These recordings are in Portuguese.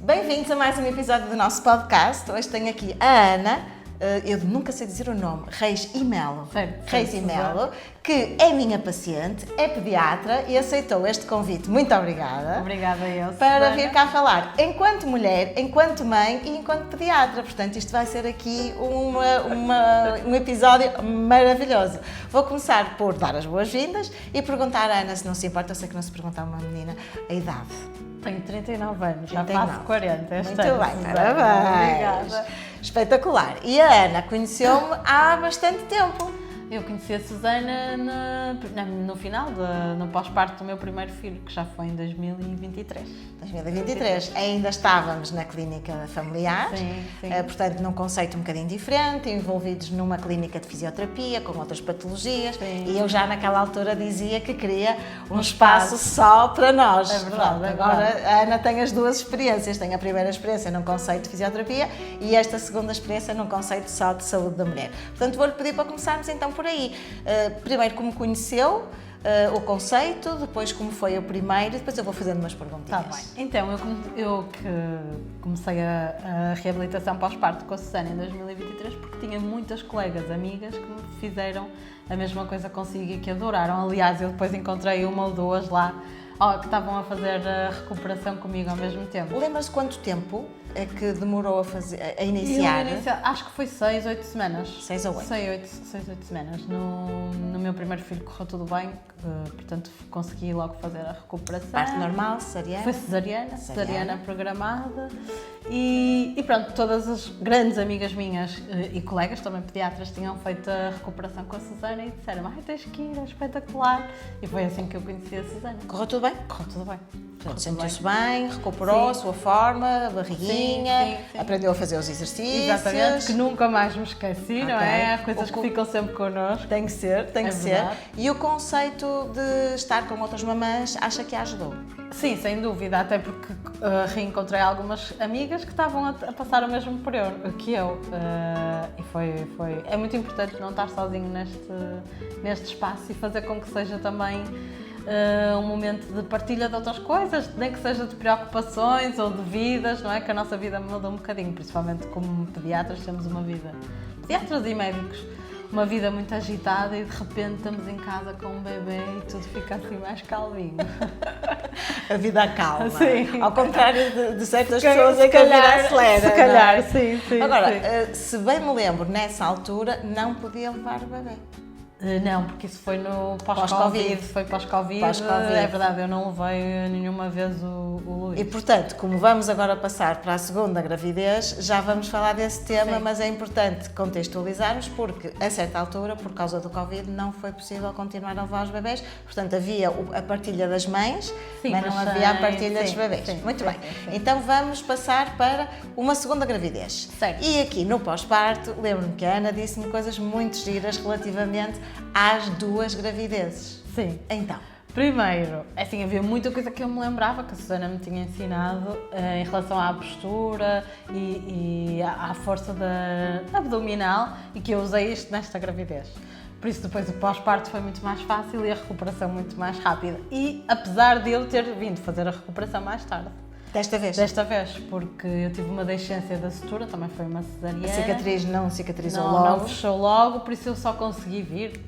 Bem-vindos a mais um episódio do nosso podcast. Hoje tenho aqui a Ana, eu nunca sei dizer o nome, Reis e Melo, que é minha paciente, é pediatra e aceitou este convite. Muito obrigada. Obrigada eu, para vir cá falar enquanto mulher, enquanto mãe e enquanto pediatra. Portanto, isto vai ser aqui um episódio maravilhoso. Vou começar por dar as boas-vindas e perguntar à Ana, se não se importa, eu sei que não se pergunta a uma menina, a idade. Tenho 39 anos, já faço 40 este Muito ano. bem, parabéns. Obrigada. Espetacular. E a Ana conheceu-me há bastante tempo. Eu conheci a Susana no final, no pós-parto do meu primeiro filho, que já foi em 2023. 2023. Ainda estávamos na clínica familiar, Sim. Portanto, num conceito um bocadinho diferente, envolvidos numa clínica de fisioterapia, com outras patologias, Sim. E eu já naquela altura dizia que queria um espaço só para nós. É verdade, é Agora verdade. a Ana tem as duas experiências, tem a primeira experiência num conceito de fisioterapia e esta segunda experiência num conceito só de saúde da mulher. Portanto, vou-lhe pedir para começarmos então por aí. Primeiro, como conheceu o conceito, depois como foi o primeiro e depois eu vou fazendo umas perguntinhas. Está bem. Então, eu que comecei a reabilitação pós-parto com a Susana em 2023 porque tinha muitas colegas, amigas que me fizeram a mesma coisa consigo e que adoraram. Aliás, eu depois encontrei uma ou duas lá que estavam a fazer a recuperação comigo ao mesmo tempo. Lembras-te quanto tempo é que demorou a iniciar? Acho que foi 6, 8 semanas. 6 ou 8? 6, 8 semanas. No meu primeiro filho correu tudo bem, portanto consegui logo fazer a recuperação. Parte normal, cesariana? Foi cesariana programada e pronto, todas as grandes amigas minhas e colegas, também pediatras, tinham feito a recuperação com a Susana e disseram, tens que ir, é espetacular. E foi assim que eu conheci a Susana. Correu tudo bem? Correu tudo bem. Sentiu-se bem, recuperou a sua forma, a barriguinha, sim. aprendeu a fazer os exercícios. Exatamente, que nunca mais me esqueci, não é? Há coisas que ficam sempre connosco. Tem que ser, tem que ser. E o conceito de estar com outras mamãs, acha que a ajudou? Sim, sem dúvida, até porque reencontrei algumas amigas que estavam a passar o mesmo período que eu. E é muito importante não estar sozinho neste espaço e fazer com que seja também um momento de partilha de outras coisas, nem que seja de preocupações ou de vidas, não é? Que a nossa vida muda um bocadinho, principalmente como pediatras temos uma vida, pediatras e médicos, uma vida muito agitada e de repente estamos em casa com um bebê e tudo fica assim mais calminho. A vida calma. Sim. Ao contrário de certas pessoas em que a vida acelera. Se calhar, sim. Agora, se bem me lembro, nessa altura não podia levar o bebê. Não, porque isso foi no pós-Covid. Foi pós-Covid. É verdade, eu não levei nenhuma vez o Luís. E portanto, como vamos agora passar para a segunda gravidez, já vamos falar desse tema, Sim. Mas é importante contextualizarmos porque a certa altura, por causa do Covid, não foi possível continuar a levar os bebés. Portanto, havia a partilha das mães, sim, mas não havia a partilha dos bebés. Sim, Muito bem. Então vamos passar para uma segunda gravidez. Certo. E aqui no pós-parto, lembro-me que a Ana disse-me coisas muito giras relativamente às duas gravidezes. Sim. Então. Primeiro, assim, havia muita coisa que eu me lembrava que a Susana me tinha ensinado em relação à postura e à força abdominal e que eu usei isto nesta gravidez. Por isso depois o pós-parto foi muito mais fácil e a recuperação muito mais rápida. E apesar de eu ter vindo fazer a recuperação mais tarde. Desta vez, porque eu tive uma deiscência da sutura, também foi uma cesariana. A cicatriz não cicatrizou não, logo? Não fechou logo, por isso eu só consegui vir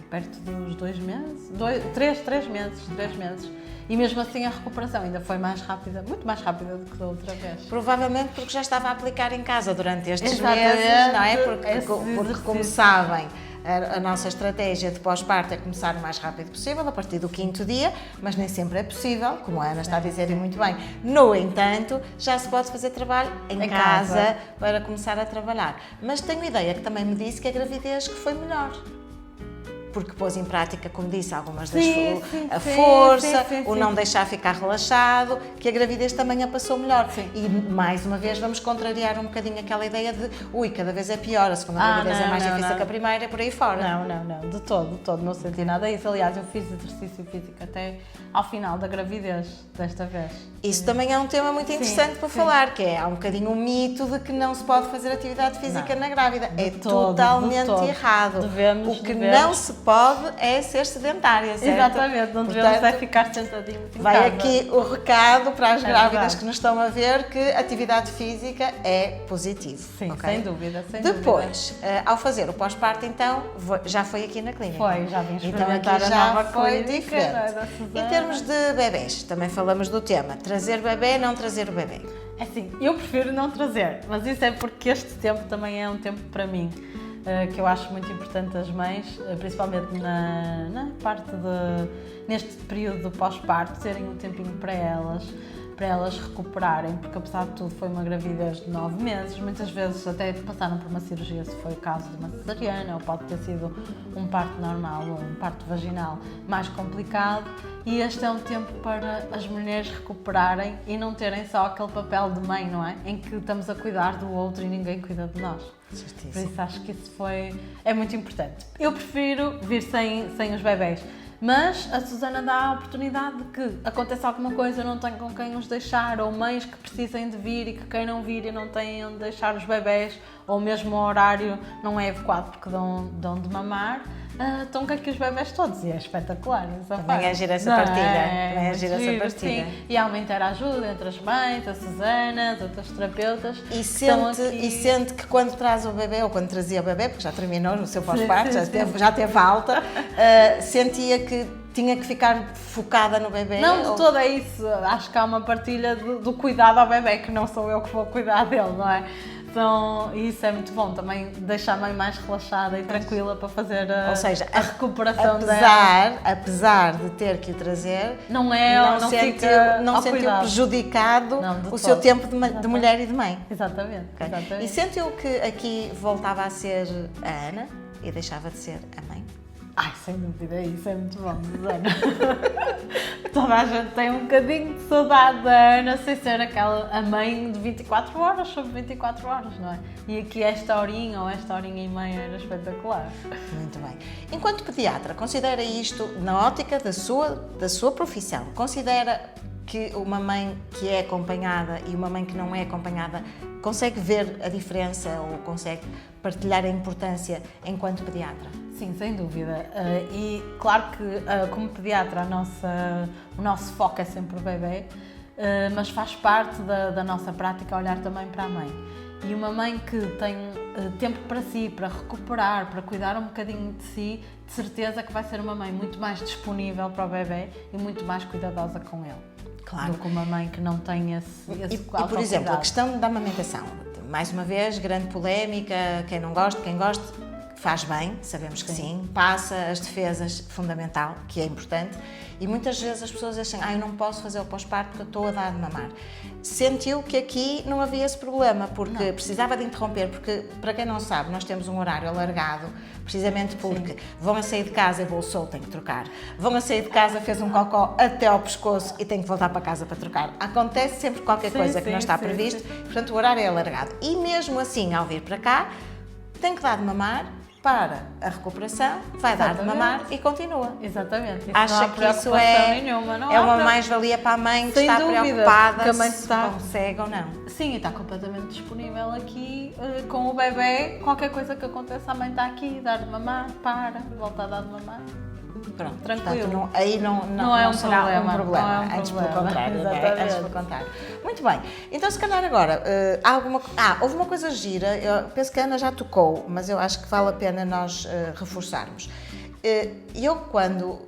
perto dos 2 meses, 3 meses. E mesmo assim a recuperação ainda foi mais rápida, muito mais rápida do que da outra vez. Provavelmente porque já estava a aplicar em casa durante estes Exatamente. meses, não é? Porque como sabem, a nossa estratégia de pós-parto é começar o mais rápido possível, a partir do 5º dia, mas nem sempre é possível, como a Ana está a dizer e muito bem. No entanto, já se pode fazer trabalho em casa para começar a trabalhar. Mas tenho ideia que também me disse que a gravidez que foi melhor. Porque pôs em prática, como disse, algumas das a força, o não deixar ficar relaxado, que a gravidez também a passou melhor. Sim. E mais uma vez vamos contrariar um bocadinho aquela ideia de cada vez é pior, a segunda gravidez é mais difícil que a primeira e por aí fora. Não, de todo, não senti nada disso. Aliás, eu fiz exercício físico até ao final da gravidez, desta vez. Isso também é um tema muito interessante para falar, que há um bocadinho um mito de que não se pode fazer atividade física na grávida. É totalmente errado. O que não se pode é ser sedentária, certo? Exatamente, não devemos é ficar sentadinhos em vai casa. aqui o recado para as grávidas verdade. que nos estão a ver que atividade física é positivo. Sim, ok? sem dúvida, sem Depois, ao fazer o pós-parto, então, já foi aqui na clínica. Foi, já vim Então experimentar aqui a já nova foi clínica, diferente. não é, da Susana. Em termos de bebés, também falamos do tema, trazer bebê, não trazer o bebê. É assim, eu prefiro não trazer, mas isso é porque este tempo também é um tempo para mim, que eu acho muito importante as mães, principalmente na parte neste período do pós-parto, terem um tempinho para elas recuperarem, porque apesar de tudo foi uma gravidez de 9 meses, muitas vezes até passaram por uma cirurgia, se foi o caso de uma cesariana, ou pode ter sido um parto normal ou um parto vaginal mais complicado, e este é um tempo para as mulheres recuperarem e não terem só aquele papel de mãe, não é? Em que estamos a cuidar do outro e ninguém cuida de nós. Certíssimo. Por isso acho que isso é muito importante. Eu prefiro vir sem os bebés. Mas a Susana dá a oportunidade de que aconteça alguma coisa, eu não tenho com quem os deixar, ou mães que precisem de vir e que queiram vir e não têm onde deixar os bebés, ou mesmo o horário não é adequado porque dão de mamar, estão com aqui os bebés todos e é espetacular. Também é gira essa partilha. Também é gira essa partilha. Sim. E há uma interajuda entre as mães, a Susana, as outras terapeutas. E sente que quando traz o bebê, ou quando trazia o bebê, porque já terminou no seu pós-parto, já teve alta, sentia que tinha que ficar focada no bebê? Não, de todo é isso. Acho que há uma partilha do cuidado ao bebê, que não sou eu que vou cuidar dele, não é? Então, isso é muito bom, também deixa a mãe mais relaxada e tranquila para fazer ou seja, a recuperação dela. Apesar de ter que o trazer, não sentiu prejudicado o seu tempo de mulher e de mãe. Exatamente, Okay? exatamente. E sentiu que aqui voltava a ser a Ana e deixava de ser a mãe? Ai, sem dúvida, isso é muito bom, Susana. Toda a gente tem um bocadinho de saudade da Ana, sem ser a mãe de 24 horas sobre 24 horas, não é? E aqui esta horinha ou esta horinha e meia era espetacular. Muito bem. Enquanto pediatra, considera isto na ótica da sua profissão? Considera que uma mãe que é acompanhada e uma mãe que não é acompanhada consegue ver a diferença ou consegue partilhar a importância enquanto pediatra? Sim, sem dúvida. E claro que como pediatra o nosso foco é sempre o bebê, mas faz parte da nossa prática olhar também para a mãe. E uma mãe que tem tempo para si, para recuperar, para cuidar um bocadinho de si, de certeza que vai ser uma mãe muito mais disponível para o bebê e muito mais cuidadosa com ele. Claro. Do que uma mãe que não tem esse E, por exemplo, a questão da amamentação. Mais uma vez, grande polémica, quem não gosta, quem gosta, faz bem, sabemos que sim, passa as defesas, fundamental, que é importante, e muitas vezes as pessoas acham, eu não posso fazer o pós-parto porque eu estou a dar de mamar. Sentiu que aqui não havia esse problema, porque precisava de interromper, porque, para quem não sabe, nós temos um horário alargado, precisamente porque vão a sair de casa e bolsou, tem que trocar. Vão a sair de casa, fez um cocó até ao pescoço e tem que voltar para casa para trocar. Acontece sempre qualquer coisa que não está previsto, portanto o horário é alargado. E mesmo assim, ao vir para cá, tem que dar de mamar, para a recuperação, vai dar de mamar e continua. Exatamente. Isso Acha não há que isso nenhuma, não é uma mais-valia para a mãe que está preocupada se consegue ou não? Sim, e está completamente disponível aqui com o bebê. Qualquer coisa que aconteça, a mãe está aqui, dar de mamar, volta a dar de mamar. Pronto, tranquilo. Portanto, aí não será um problema, antes pelo contrário. Antes pelo contrário. Muito bem, então se calhar agora, houve uma coisa gira, eu penso que a Ana já tocou, mas eu acho que vale a pena nós reforçarmos. Eu quando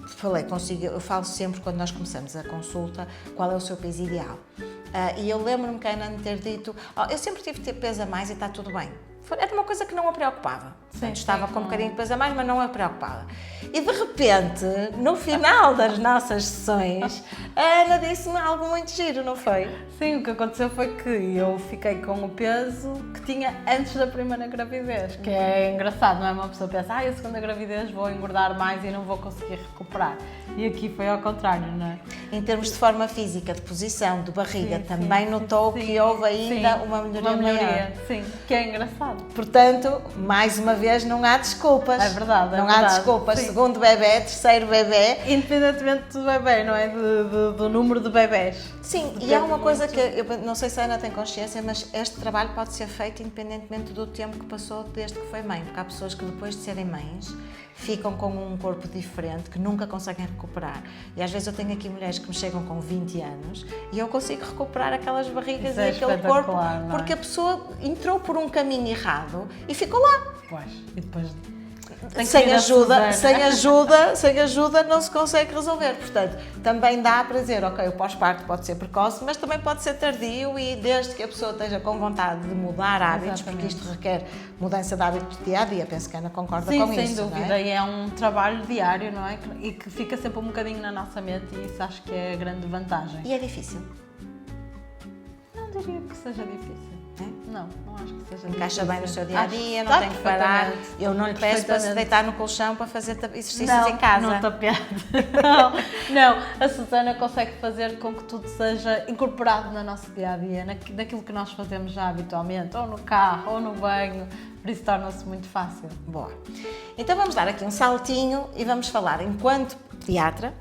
falei consigo, eu falo sempre quando nós começamos a consulta, qual é o seu peso ideal. E eu lembro-me que a Ana me ter dito, eu sempre tive de ter peso a mais e está tudo bem. Era uma coisa que não a preocupava. Estava com um bocadinho de peso a mais, mas não a preocupava. E de repente, no final das nossas sessões, a Ana disse-me algo muito giro, não foi? Sim, o que aconteceu foi que eu fiquei com o peso que tinha antes da primeira gravidez, que é engraçado, não é? Uma pessoa pensa, a segunda gravidez vou engordar mais e não vou conseguir recuperar. E aqui foi ao contrário, não é? Em termos de forma física, de posição, de barriga, também notou que houve ainda uma melhoria maior. Sim, que é engraçado. Portanto, mais uma vez, não há desculpas. É verdade, não há desculpas. Sim. Segundo bebê, terceiro bebê. Independentemente do bebê, não é? Do número de bebés. Sim, e há uma coisa que eu não sei se a Ana tem consciência, mas este trabalho pode ser feito independentemente do tempo que passou desde que foi mãe, porque há pessoas que depois de serem mães ficam com um corpo diferente, que nunca conseguem recuperar. E às vezes eu tenho aqui mulheres que me chegam com 20 anos e eu consigo recuperar aquelas barrigas e aquele corpo, porque a pessoa entrou por um caminho errado e ficou lá. Pois, e depois... Sem ajuda não se consegue resolver. Portanto, também dá para dizer, ok, o pós-parto pode ser precoce, mas também pode ser tardio e desde que a pessoa esteja com vontade de mudar hábitos, porque isto requer mudança de hábitos do dia a dia, penso que a Ana concorda com isso. Sim, sem dúvida, não é? E é um trabalho diário, não é? E que fica sempre um bocadinho na nossa mente e isso acho que é a grande vantagem. E é difícil? Não diria que seja difícil. Não acho que seja difícil. Encaixa bem no seu dia-a-dia, não tem que parar. Eu não lhe peço para se deitar no colchão para fazer exercícios em casa. Não, tapeado. Não, a Susana consegue fazer com que tudo seja incorporado no nosso dia-a-dia, naquilo que nós fazemos já habitualmente, ou no carro, ou no banho, por isso torna-se muito fácil. Boa. Então vamos dar aqui um saltinho e vamos falar, enquanto pediatra,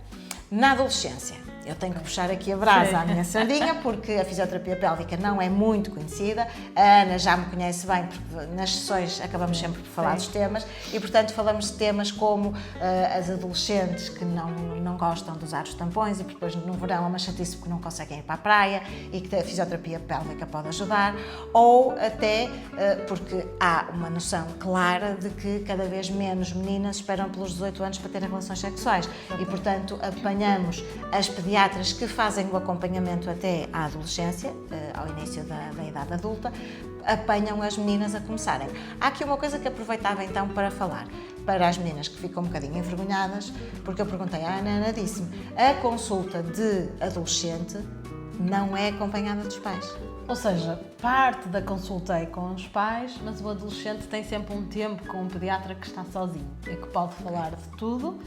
na adolescência. Eu tenho que puxar aqui a brasa à minha sardinha, porque a fisioterapia pélvica não é muito conhecida. A Ana já me conhece bem, porque nas sessões acabamos sempre por falar dos temas e, portanto, falamos de temas como as adolescentes que não gostam de usar os tampões e depois no verão é uma chatice porque não conseguem ir para a praia e que a fisioterapia pélvica pode ajudar, ou até porque há uma noção clara de que cada vez menos meninas esperam pelos 18 anos para terem relações sexuais e, portanto, apanhamos as pediatras que fazem o acompanhamento até à adolescência, ao início da idade adulta, apanham as meninas a começarem. Há aqui uma coisa que aproveitava então para falar, para as meninas que ficam um bocadinho envergonhadas, porque eu perguntei à Ana, a Ana disse-me, a consulta de adolescente não é acompanhada dos pais. Ou seja, parte da consulta é com os pais, mas o adolescente tem sempre um tempo com um pediatra que está sozinho e que pode falar de tudo.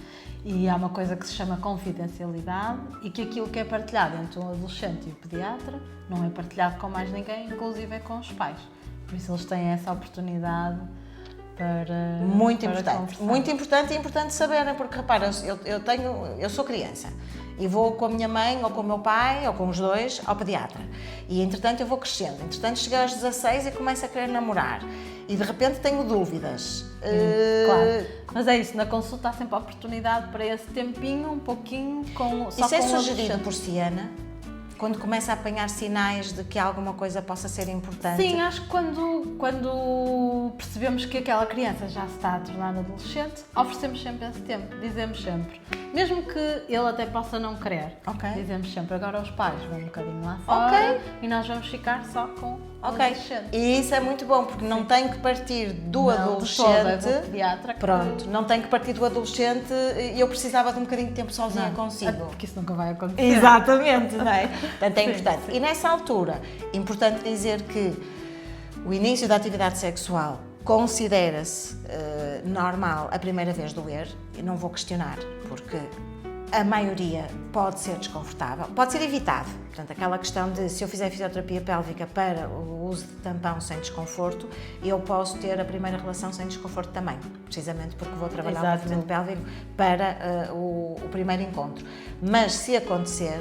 E há uma coisa que se chama confidencialidade e que aquilo que é partilhado entre o adolescente e o pediatra não é partilhado com mais ninguém, inclusive é com os pais. Por isso eles têm essa oportunidade para muito importante e importante saberem, porque repara, eu sou criança e vou com a minha mãe ou com o meu pai ou com os dois ao pediatra e entretanto eu vou crescendo, entretanto cheguei aos 16 e começo a querer namorar e de repente tenho dúvidas. Claro, mas é isso, na consulta há sempre a oportunidade para esse tempinho, um pouquinho, só isso com é sugerido por si, Ana? Quando começa a apanhar sinais de que alguma coisa possa ser importante? Sim, acho que quando percebemos que aquela criança já se está a tornar adolescente, oferecemos sempre esse tempo, dizemos sempre, mesmo que ele até possa não querer, dizemos sempre, agora os pais vão um bocadinho lá fora e nós vamos ficar só com o adolescente. E isso é muito bom, porque não tem que partir do adolescente, do pediatra. Pronto, não tem que partir do adolescente e eu precisava de um bocadinho de tempo sozinha consigo. Porque isso nunca vai acontecer. Exatamente, não é? Portanto, é importante. E nessa altura, importante dizer que o início da atividade sexual considera-se normal a primeira vez doer, e não vou questionar, porque a maioria pode ser desconfortável, pode ser evitado. Portanto, aquela questão de se eu fizer fisioterapia pélvica para o uso de tampão sem desconforto, eu posso ter a primeira relação sem desconforto também, precisamente porque vou trabalhar o movimento pélvico para o primeiro encontro. Mas se acontecer,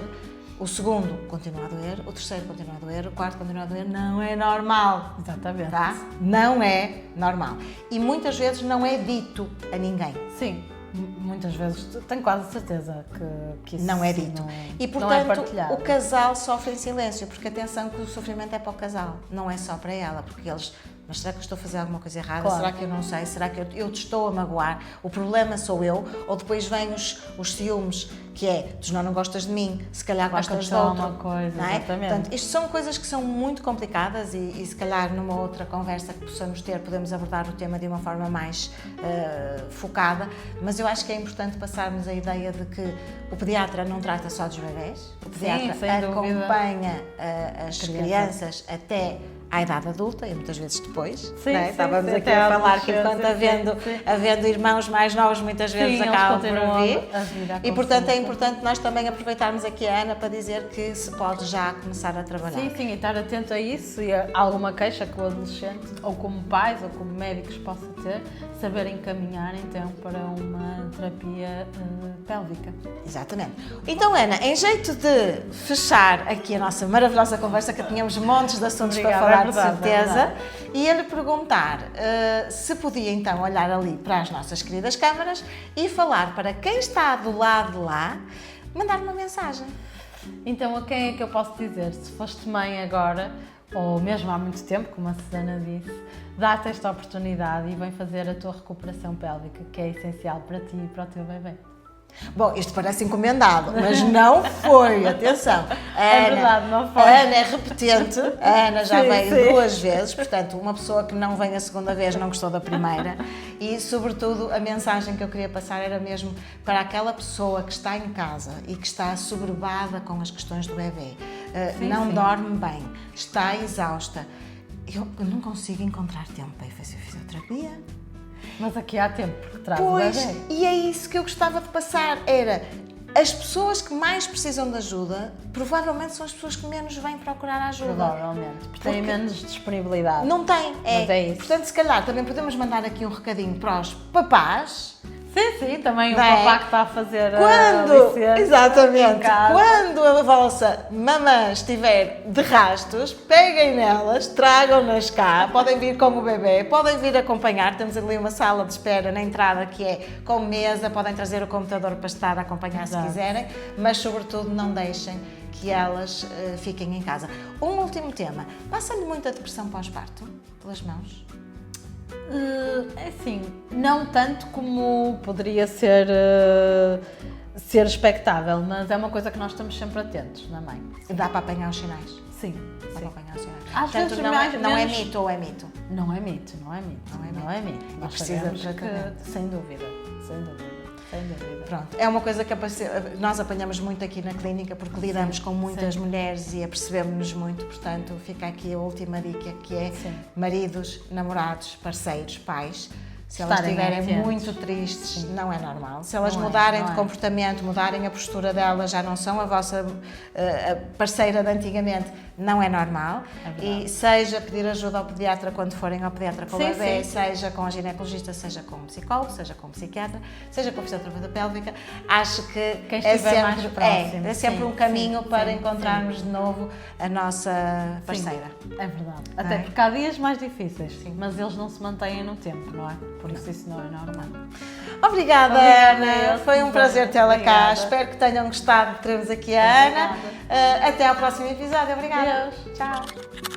o segundo continua a doer, o terceiro continua a doer, o quarto continua a doer, não é normal. Exatamente. Tá? Não é normal. E muitas vezes não é dito a ninguém. Sim. Muitas vezes, tenho quase certeza que isso não é dito. E, portanto, o casal sofre em silêncio, porque atenção que o sofrimento é para o casal, não é só para ela, porque eles... Mas será que eu estou a fazer alguma coisa errada? Claro. Será que eu não sei? Será que eu te estou a magoar? O problema sou eu? Ou depois vêm os ciúmes, que é, tu não gostas de mim, se calhar gostas de outro. Uma coisa, não é? Exatamente. Portanto, isto são coisas que são muito complicadas e se calhar numa outra conversa que possamos ter, podemos abordar o tema de uma forma mais focada, mas eu acho que é importante passarmos a ideia de que o pediatra não trata só dos bebés, o pediatra acompanha as crianças até à idade adulta e muitas vezes depois. Sim, né? Estávamos aqui a falar que enquanto havendo irmãos mais novos, muitas vezes acabam por vir. E portanto é importante nós também aproveitarmos aqui a Ana para dizer que se pode já começar a trabalhar. Sim, e estar atento a isso e a alguma queixa que o adolescente, ou como pais, ou como médicos possa ter, saber encaminhar então para uma terapia pélvica. Exatamente. Então, Ana, em jeito de fechar aqui a nossa maravilhosa conversa, que tínhamos montes de assuntos para falar, de certeza, e ia-lhe perguntar se podia então olhar ali para as nossas queridas câmaras e falar para quem está do lado de lá, mandar uma mensagem. Então, a quem é que eu posso dizer? Se foste mãe agora, ou mesmo há muito tempo, como a Susana disse, dá-te esta oportunidade e vem fazer a tua recuperação pélvica, que é essencial para ti e para o teu bebê. Bom, isto parece encomendado, mas não foi, atenção. É verdade, não foi. A Ana é repetente, a Ana já Sim, veio sim. 2 vezes, portanto, uma pessoa que não vem a segunda vez não gostou da primeira. E, sobretudo, a mensagem que eu queria passar era mesmo para aquela pessoa que está em casa e que está assoberbada com as questões do bebê. Não dorme bem, está exausta. Eu não consigo encontrar tempo para ir fazer fisioterapia. Mas aqui há tempo, porque traz Pois, o bebê. e é isso que eu gostava de passar, era as pessoas que mais precisam de ajuda, provavelmente são as pessoas que menos vêm procurar ajuda. Provavelmente, porque têm menos disponibilidade. Não tem, Mas é isso. Portanto, se calhar também podemos mandar aqui um recadinho para os papás. Sim, também o Não é? papá que está a fazer a Quando, licença em exatamente, casa. quando a vossa mamã estiver de rastos, peguem nelas, tragam-nas cá, podem vir com o bebê, podem vir acompanhar, temos ali uma sala de espera na entrada que é com mesa, podem trazer o computador para estar a acompanhar se Exato. quiserem, mas sobretudo não deixem que elas fiquem em casa. Um último tema, passa-lhe muita depressão pós-parto pelas mãos? É assim, não tanto como poderia ser expectável, mas é uma coisa que nós estamos sempre atentos na mãe. Dá para apanhar os sinais? Sim, Dá para apanhar os sinais. Às Portanto, vezes não, mais- não é menos- mito ou é mito? Não é mito. Nós precisa sabemos de tratamento. que, sem dúvida. Pronto, é uma coisa que nós apanhamos muito aqui na clínica porque lidamos com muitas mulheres e apercebemos-nos muito, portanto fica aqui a última dica que é Sim. maridos, namorados, parceiros, pais. Se elas Estarem estiverem atentos. muito tristes, não é normal. Se elas Não é, mudarem não de é. comportamento, mudarem a postura delas, já não são a vossa parceira de antigamente, não é normal. É verdade. E seja pedir ajuda ao pediatra quando forem ao pediatra com o Sim, bebê, sim. seja com a ginecologista, seja com um psicólogo, seja com um psiquiatra, seja com a fisioterapeuta pélvica, acho que Quem é estiver mais sempre, próximo. é sempre Sim, um caminho sim, para sim, encontrarmos de novo a nossa parceira. É verdade. Não Até é? porque há dias mais difíceis, mas eles não se mantêm no tempo, não é? Por isso não é normal. Obrigada, Obrigada, Ana. eu, Foi um Susana. prazer tê-la cá. Obrigada. Espero que tenham gostado de termos aqui a Ana. Obrigada. Até ao próximo episódio. Obrigada. Adeus. Tchau.